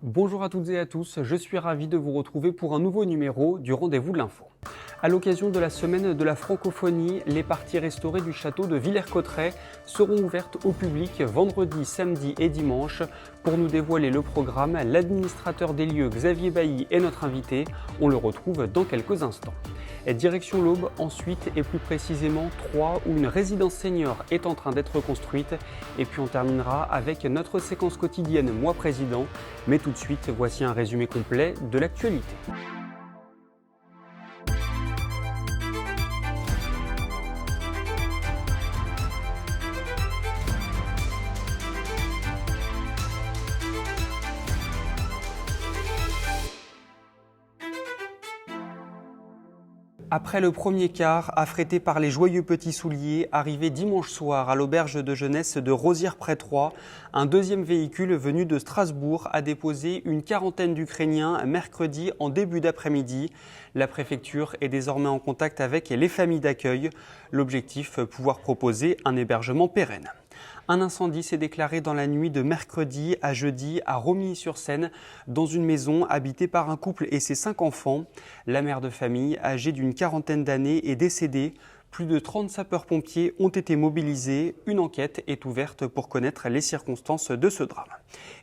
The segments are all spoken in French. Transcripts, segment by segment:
Bonjour à toutes et à tous, je suis ravi de vous retrouver pour un nouveau numéro du Rendez-vous de l'Info. À l'occasion de la semaine de la francophonie, les parties restaurées du château de Villers-Cotterêts seront ouvertes au public vendredi, samedi et dimanche. Pour nous dévoiler le programme, l'administrateur des lieux Xavier Bailly est notre invité. On le retrouve dans quelques instants. Et direction l'Aube ensuite, et plus précisément Troyes, où une résidence senior est en train d'être construite. Et puis on terminera avec notre séquence quotidienne Moi Président. Mais tout de suite, voici un résumé complet de l'actualité. Après le premier quart, affrété par les joyeux petits souliers, arrivé dimanche soir à l'auberge de jeunesse de Rosières-près-Troyes, un deuxième véhicule venu de Strasbourg a déposé une quarantaine d'Ukrainiens mercredi en début d'après-midi. La préfecture est désormais en contact avec les familles d'accueil. L'objectif, pouvoir proposer un hébergement pérenne. Un incendie s'est déclaré dans la nuit de mercredi à jeudi à Romilly-sur-Seine, dans une maison habitée par un couple et ses 5 enfants. La mère de famille, âgée d'une quarantaine d'années, est décédée. Plus de 30 sapeurs-pompiers ont été mobilisés. Une enquête est ouverte pour connaître les circonstances de ce drame.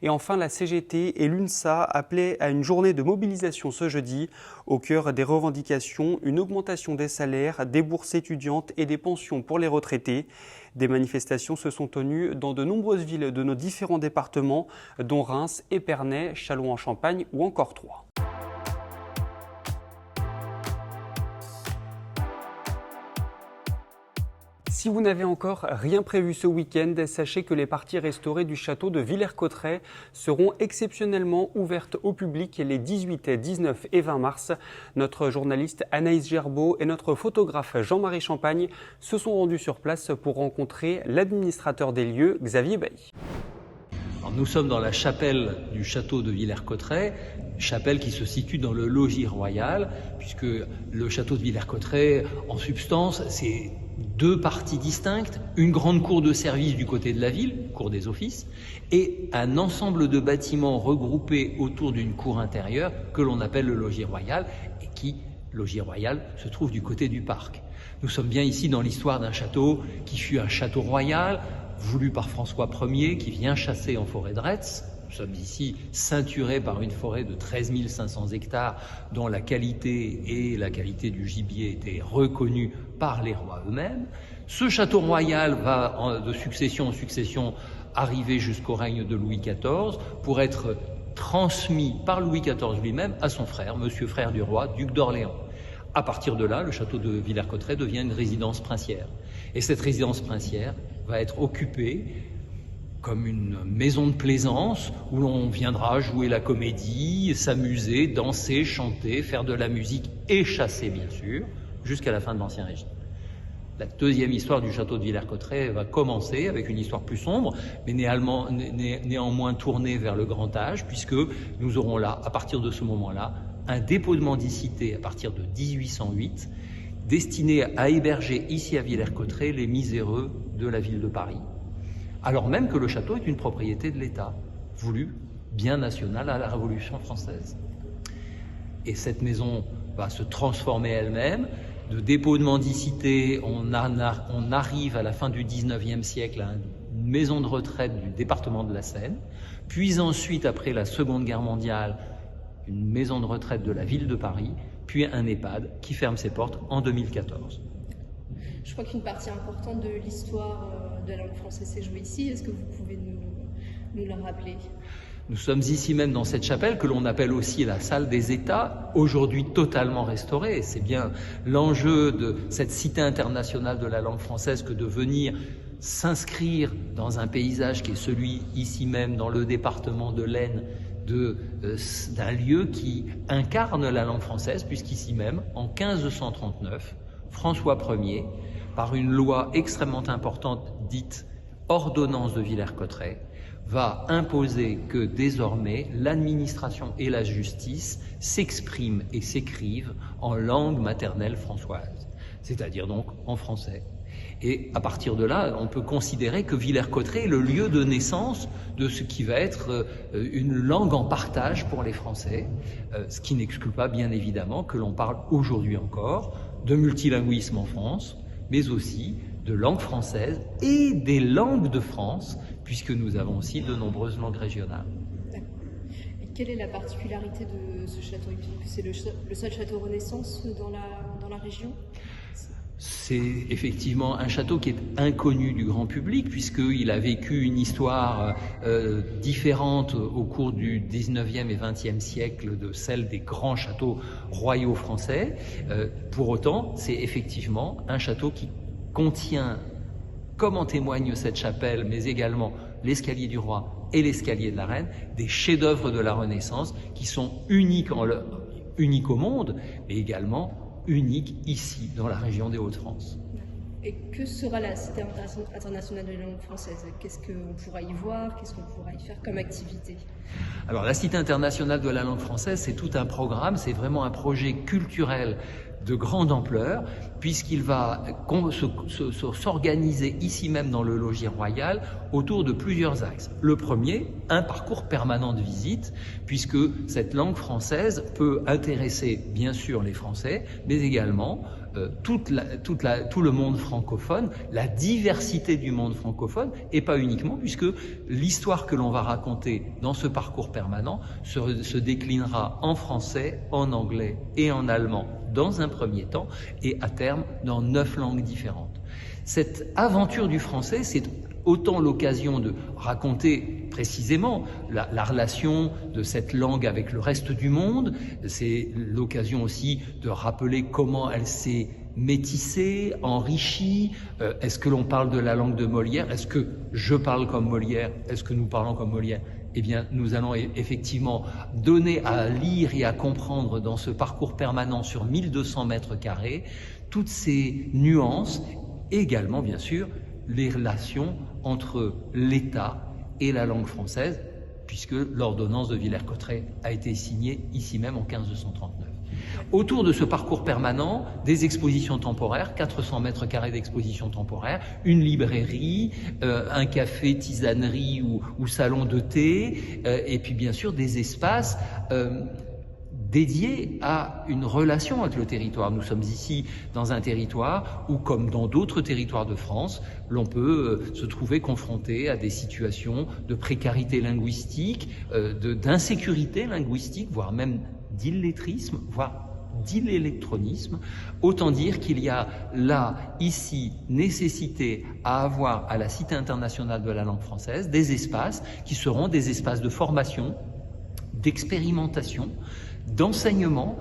Et enfin, la CGT et l'UNSA appelaient à une journée de mobilisation ce jeudi. Au cœur des revendications, une augmentation des salaires, des bourses étudiantes et des pensions pour les retraités. Des manifestations se sont tenues dans de nombreuses villes de nos différents départements, dont Reims, Épernay, Châlons-en-Champagne ou encore Troyes. Si vous n'avez encore rien prévu ce week-end, sachez que les parties restaurées du château de Villers-Cotterêts seront exceptionnellement ouvertes au public les 18, 19 et 20 mars. Notre journaliste Anaïs Gerbeau et notre photographe Jean-Marie Champagne se sont rendus sur place pour rencontrer l'administrateur des lieux, Xavier Bailly. Alors nous sommes dans la chapelle du château de Villers-Cotterêts, chapelle qui se situe dans le logis royal, puisque le château de Villers-Cotterêts, en substance, c'est 2 parties distinctes, une grande cour de service du côté de la ville, cour des offices, et un ensemble de bâtiments regroupés autour d'une cour intérieure que l'on appelle le logis royal, et qui, logis royal, se trouve du côté du parc. Nous sommes bien ici dans l'histoire d'un château qui fut un château royal, voulu par François Ier, qui vient chasser en forêt de Retz. Nous sommes ici ceinturés par une forêt de 13 500 hectares dont la qualité et la qualité du gibier étaient reconnues par les rois eux-mêmes. Ce château royal va de succession en succession arriver jusqu'au règne de Louis XIV pour être transmis par Louis XIV lui-même à son frère, monsieur frère du roi, duc d'Orléans. À partir de là, le château de Villers-Cotterêts devient une résidence princière. Et cette résidence princière va être occupée comme une maison de plaisance où l'on viendra jouer la comédie, s'amuser, danser, chanter, faire de la musique et chasser bien sûr, jusqu'à la fin de l'Ancien Régime. La deuxième histoire du château de Villers-Cotterêts va commencer avec une histoire plus sombre, mais néanmoins tournée vers le grand âge, puisque nous aurons là, à partir de ce moment-là, un dépôt de mendicité à partir de 1808, destiné à héberger ici à Villers-Cotterêts les miséreux de la ville de Paris, alors même que le château est une propriété de l'État, voulue bien nationale à la Révolution française. Et cette maison va se transformer elle-même. De dépôt de mendicité, on arrive à la fin du 19e siècle à une maison de retraite du département de la Seine, puis ensuite, après la Seconde Guerre mondiale, une maison de retraite de la ville de Paris, puis un EHPAD qui ferme ses portes en 2014. Je crois qu'une partie importante de l'histoire de la langue française s'est jouée ici. Est-ce que vous pouvez nous le rappeler ? Nous sommes ici même dans cette chapelle que l'on appelle aussi la salle des États, aujourd'hui totalement restaurée. Et c'est bien l'enjeu de cette cité internationale de la langue française que de venir s'inscrire dans un paysage qui est celui ici même dans le département de l'Aisne, d'un lieu qui incarne la langue française, puisqu'ici même, en 1539, François Ier, par une loi extrêmement importante dite Ordonnance de Villers-Cotterêts, va imposer que désormais l'administration et la justice s'expriment et s'écrivent en langue maternelle françoise, c'est-à-dire donc en français. Et à partir de là, on peut considérer que Villers-Cotterêts est le lieu de naissance de ce qui va être une langue en partage pour les Français, ce qui n'exclut pas bien évidemment que l'on parle aujourd'hui encore de multilinguisme en France, mais aussi de langue française et des langues de France, puisque nous avons aussi de nombreuses langues régionales. Et quelle est la particularité de ce château? C'est le seul château Renaissance dans la région? C'est effectivement un château qui est inconnu du grand public puisqu'il a vécu une histoire différente au cours du 19e et 20e siècle de celle des grands châteaux royaux français. Pour autant, c'est effectivement un château qui contient, comme en témoigne cette chapelle, mais également l'escalier du roi et l'escalier de la reine, des chefs-d'œuvre de la Renaissance qui sont uniques au monde, mais également unique ici, dans la région des Hauts-de-France. Et que sera la Cité internationale de la langue française? Qu'est-ce qu'on pourra y voir? Qu'est-ce qu'on pourra y faire comme activité? Alors la Cité internationale de la langue française, c'est tout un programme, c'est vraiment un projet culturel de grande ampleur, puisqu'il va s'organiser ici même dans le logis royal autour de plusieurs axes. Le premier, un parcours permanent de visite, puisque cette langue française peut intéresser bien sûr les Français, mais également tout le monde francophone, la diversité du monde francophone, et pas uniquement, puisque l'histoire que l'on va raconter dans ce parcours permanent se déclinera en français, en anglais et en allemand dans un premier temps, et à terme dans 9 langues différentes. Cette aventure du français, c'est autant l'occasion de raconter précisément la relation de cette langue avec le reste du monde, c'est l'occasion aussi de rappeler comment elle s'est métissée, enrichie. Est-ce que l'on parle de la langue de Molière? Est-ce que je parle comme Molière? Est-ce que nous parlons comme Molière? Eh bien, nous allons effectivement donner à lire et à comprendre dans ce parcours permanent sur 1200 mètres carrés toutes ces nuances, et également, bien sûr, les relations entre l'État et la langue française, puisque l'ordonnance de Villers-Cotterêts a été signée ici même en 1539. Autour de ce parcours permanent, des expositions temporaires, 400 mètres carrés d'expositions temporaires, une librairie, un café, tisanerie ou salon de thé, et puis bien sûr des espaces dédiés à une relation avec le territoire. Nous sommes ici dans un territoire où, comme dans d'autres territoires de France, l'on peut se trouver confronté à des situations de précarité linguistique, d'insécurité linguistique, voire même d'illettrisme, voire d'illectronisme. Autant dire qu'il y a là, ici, nécessité à avoir à la Cité internationale de la langue française des espaces qui seront des espaces de formation, d'expérimentation, d'enseignement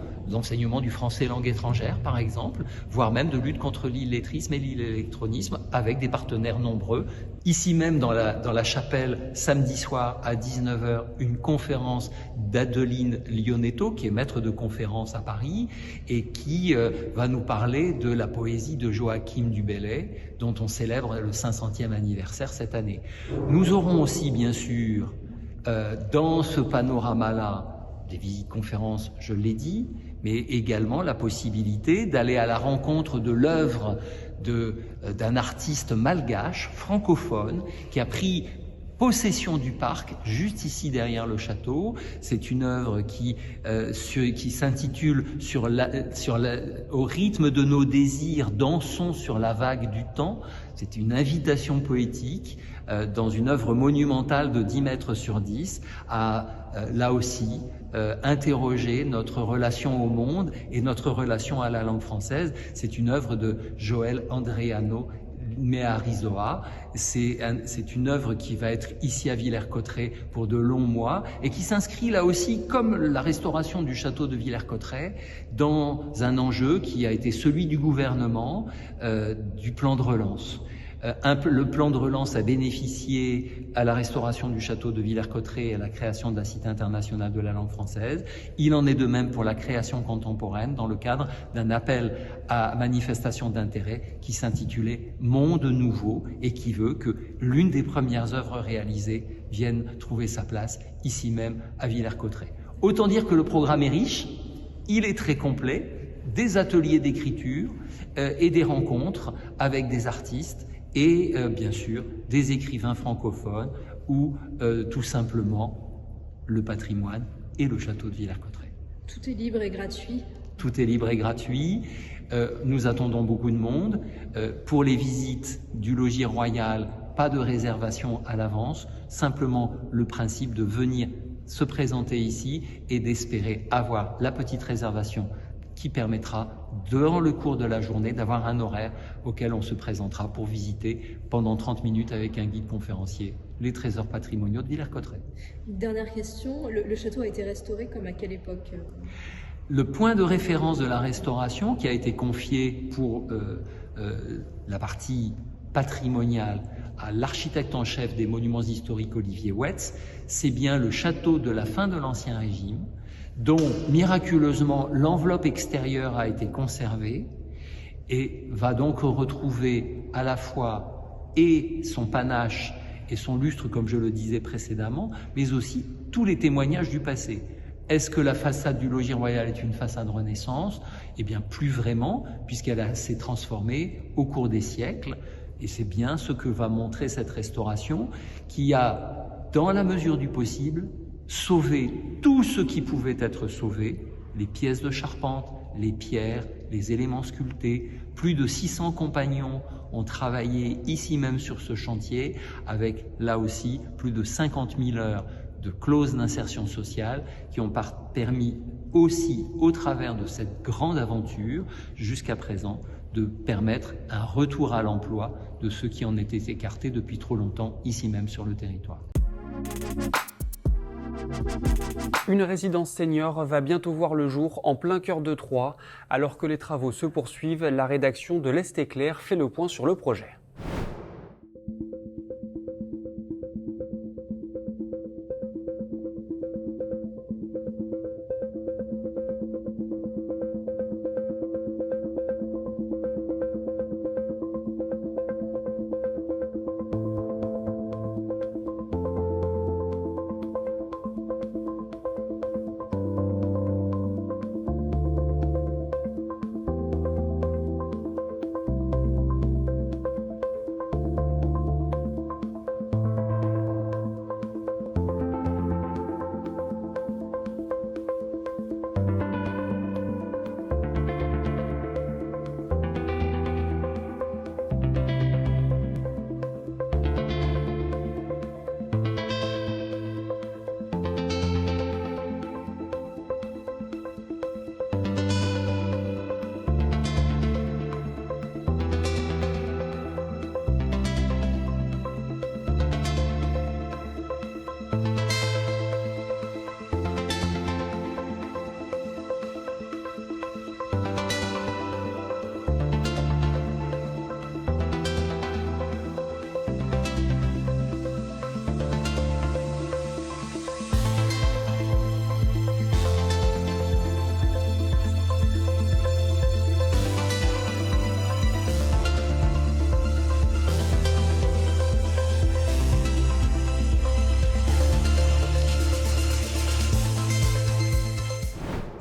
du français langue étrangère par exemple, voire même de lutte contre l'illettrisme et l'illectronisme avec des partenaires nombreux. Ici même dans la chapelle, samedi soir à 19h, une conférence d'Adeline Lionetto, qui est maître de conférence à Paris et qui va nous parler de la poésie de Joachim du Bellay, dont on célèbre le 500e anniversaire cette année. Nous aurons aussi bien sûr dans ce panorama-là des visites-conférences, je l'ai dit, mais également la possibilité d'aller à la rencontre de l'œuvre d'un artiste malgache, francophone, qui a pris possession du parc, juste ici derrière le château. C'est une œuvre qui s'intitule Au rythme de nos désirs, dansons sur la vague du temps. C'est une invitation poétique dans une œuvre monumentale de 10 mètres sur 10 à, là aussi, interroger notre relation au monde et notre relation à la langue française. C'est une œuvre de Joël Andreano Mearizoa. C'est une œuvre qui va être ici à Villers-Cotterêts pour de longs mois et qui s'inscrit là aussi, comme la restauration du château de Villers-Cotterêts, dans un enjeu qui a été celui du gouvernement, du plan de relance. Le plan de relance a bénéficié à la restauration du château de Villers-Cotterêts et à la création de la Cité internationale de la langue française. Il en est de même pour la création contemporaine dans le cadre d'un appel à manifestation d'intérêt qui s'intitulait Monde nouveau et qui veut que l'une des premières œuvres réalisées vienne trouver sa place ici même à Villers-Cotterêts. Autant dire que le programme est riche, il est très complet. des ateliers d'écriture et des rencontres avec des artistes et bien sûr des écrivains francophones ou tout simplement le patrimoine et le château de Villers-Cotterêts. Tout est libre et gratuit. Tout est libre et gratuit. Nous attendons beaucoup de monde. Pour les visites du logis royal, pas de réservation à l'avance, simplement le principe de venir se présenter ici et d'espérer avoir la petite réservation qui permettra, dans le cours de la journée, d'avoir un horaire auquel on se présentera pour visiter pendant 30 minutes avec un guide conférencier les trésors patrimoniaux de Villers-Cotterêts. Dernière question, le château a été restauré comme à quelle époque? Le point de référence de la restauration qui a été confié pour la partie patrimoniale à l'architecte en chef des monuments historiques Olivier Wetz, c'est bien le château de la fin de l'Ancien Régime, dont miraculeusement l'enveloppe extérieure a été conservée et va donc retrouver à la fois et son panache et son lustre, comme je le disais précédemment, mais aussi tous les témoignages du passé. Est-ce que la façade du logis royal est une façade Renaissance? Eh bien, plus vraiment, puisqu'elle s'est transformée au cours des siècles. Et c'est bien ce que va montrer cette restauration, qui a, dans la mesure du possible, sauvé tout ce qui pouvait être sauvé, les pièces de charpente, les pierres, les éléments sculptés. Plus de 600 compagnons ont travaillé ici même sur ce chantier, avec là aussi plus de 50 000 heures de clauses d'insertion sociale qui ont permis aussi, au travers de cette grande aventure, jusqu'à présent, de permettre un retour à l'emploi de ceux qui en étaient écartés depuis trop longtemps, ici même sur le territoire. Une résidence senior va bientôt voir le jour en plein cœur de Troyes. Alors que les travaux se poursuivent, la rédaction de l'Est Éclair fait le point sur le projet.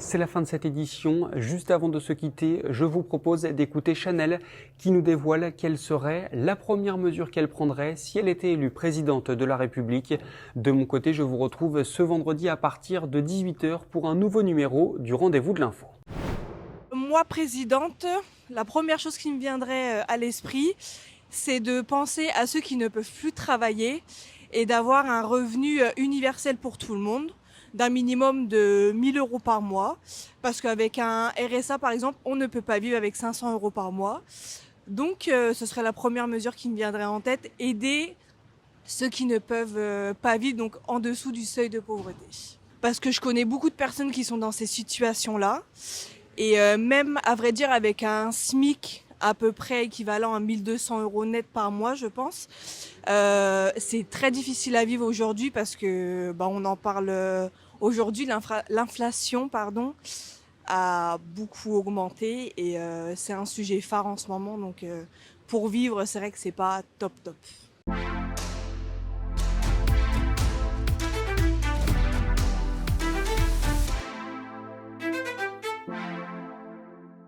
C'est la fin de cette édition. Juste avant de se quitter, je vous propose d'écouter Chanel qui nous dévoile quelle serait la première mesure qu'elle prendrait si elle était élue présidente de la République. De mon côté, je vous retrouve ce vendredi à partir de 18h pour un nouveau numéro du Rendez-vous de l'Info. Moi, présidente, la première chose qui me viendrait à l'esprit, c'est de penser à ceux qui ne peuvent plus travailler et d'avoir un revenu universel pour tout le monde, d'un minimum de 1 000 € par mois, parce qu'avec un RSA par exemple, on ne peut pas vivre avec 500 € par mois. Donc ce serait la première mesure qui me viendrait en tête, aider ceux qui ne peuvent pas vivre donc en dessous du seuil de pauvreté. Parce que je connais beaucoup de personnes qui sont dans ces situations-là, et même à vrai dire avec un SMIC à peu près équivalent à 1 200 € net par mois, je pense. C'est très difficile à vivre aujourd'hui parce que on en parle aujourd'hui, l'inflation a beaucoup augmenté et c'est un sujet phare en ce moment. Donc pour vivre, c'est vrai que c'est pas top.